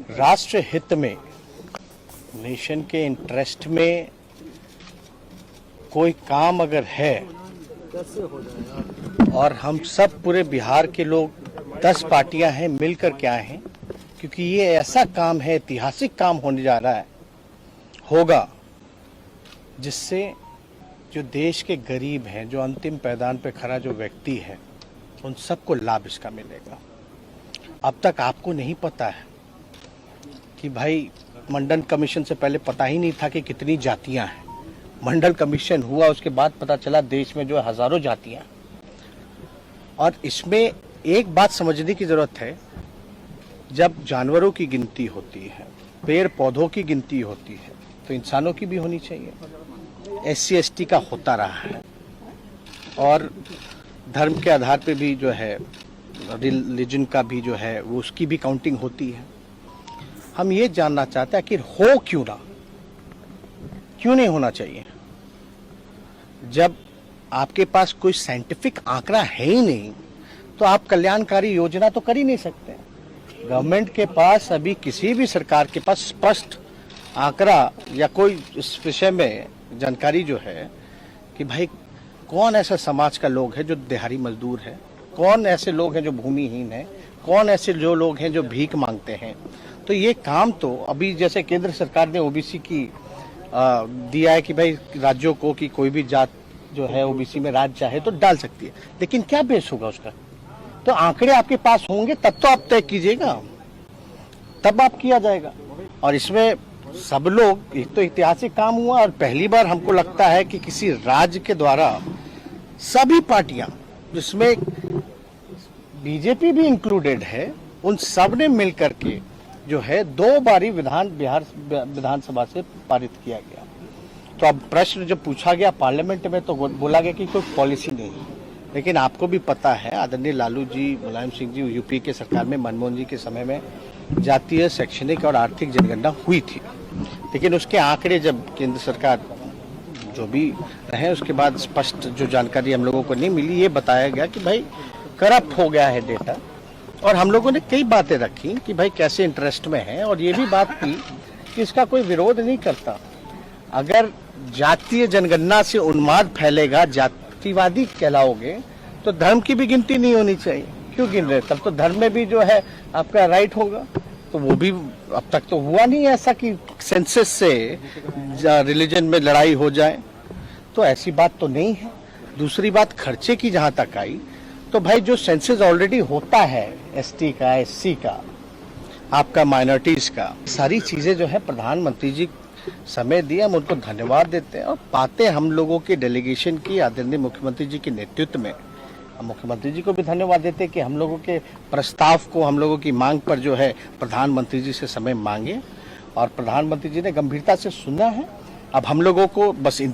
राष्ट्र हित में, नेशन के इंटरेस्ट में कोई काम अगर है और हम सब पूरे बिहार के लोग 10 पार्टियां हैं मिलकर के आए हैं, क्योंकि ये ऐसा काम है, ऐतिहासिक काम होने जा रहा है, होगा जिससे जो देश के गरीब हैं, जो अंतिम पैदान पे खड़ा जो व्यक्ति है, उन सबको लाभ इसका मिलेगा। अब तक आपको नहीं पता है कि भाई मंडल कमीशन से पहले पता ही नहीं था कि कितनी जातियां हैं। मंडल कमीशन हुआ, उसके बाद पता चला देश में जो है हजारों जातियां। और इसमें एक बात समझने की जरूरत है, जब जानवरों की गिनती होती है, पेड़ पौधों की गिनती होती है, तो इंसानों की भी होनी चाहिए। SC ST का होता रहा है और धर्म के आधार पे भी जो है, रिलीजन का भी जो है वो उसकी भी काउंटिंग होती है। हम ये जानना चाहते हैं कि हो क्यों ना, क्यों नहीं होना चाहिए। जब आपके पास कोई साइंटिफिक आंकड़ा है ही नहीं, तो आप कल्याणकारी योजना तो कर ही नहीं सकते। गवर्नमेंट के पास अभी, किसी भी सरकार के पास स्पष्ट आंकड़ा या कोई इस विषय में जानकारी जो है कि भाई कौन ऐसा समाज का लोग है जो दिहाड़ी मजदूर है, कौन ऐसे लोग हैं जो भूमिहीन है, कौन ऐसे जो लोग हैं जो भीख मांगते हैं। तो ये काम तो अभी जैसे केंद्र सरकार ने OBC की दिया है कि भाई राज्यों को कि कोई भी जात जो है OBC में राज्य चाहे तो डाल सकती है, लेकिन क्या बेस होगा उसका? तो आंकड़े आपके पास होंगे तब तो आप तय कीजिएगा, तब आप किया जाएगा। और इसमें सब लोग, एक तो ऐतिहासिक काम हुआ और पहली बार हमको लगता है कि किसी राज्य के द्वारा सभी पार्टियां, जिसमें BJP भी इंक्लूडेड है, उन सब ने मिलकर के जो है 2 बारी बिहार विधानसभा से पारित किया गया। तो अब प्रश्न जब पूछा गया पार्लियामेंट में, तो बोला गया कि कोई पॉलिसी नहीं। लेकिन आपको भी पता है, आदरणीय लालू जी, मुलायम सिंह जी, UP के सरकार में, मनमोहन जी के समय में जातीय, शैक्षणिक और आर्थिक जनगणना हुई थी। लेकिन उसके आंकड़े जब केंद्र सरकार जो भी रहे, उसके बाद स्पष्ट जो जानकारी हम लोगों को नहीं मिली, ये बताया गया कि भाई करप्ट हो गया है डेटा। और हम लोगों ने कई बातें रखी कि भाई कैसे इंटरेस्ट में है, और ये भी बात की कि इसका कोई विरोध नहीं करता। अगर जातीय जनगणना से उन्माद फैलेगा, जातिवादी कहलाओगे, तो धर्म की भी गिनती नहीं होनी चाहिए। क्यों गिन रहे? तब तो धर्म में भी जो है आपका राइट होगा। तो वो भी अब तक तो हुआ नहीं ऐसा कि सेंसस से रिलीजन में लड़ाई हो जाए, तो ऐसी बात तो नहीं है। दूसरी बात, खर्चे की जहां तक आई, तो भाई जो सेंसस ऑलरेडी होता है ST का, SC का, आपका माइनॉरिटीज का, सारी चीजें जो है प्रधानमंत्री जी समय दिए, हम उनको धन्यवाद देते हैं। और बातें हम लोगों के डेलीगेशन की आदरणीय मुख्यमंत्री जी के नेतृत्व में, हम मुख्यमंत्री जी को भी धन्यवाद देते हैं कि हम लोगों के प्रस्ताव को, हम लोगों की मांग पर जो है प्रधानमंत्री जी से समय मांगे, और प्रधानमंत्री जी ने गंभीरता से सुना है। अब हम लोगों को बस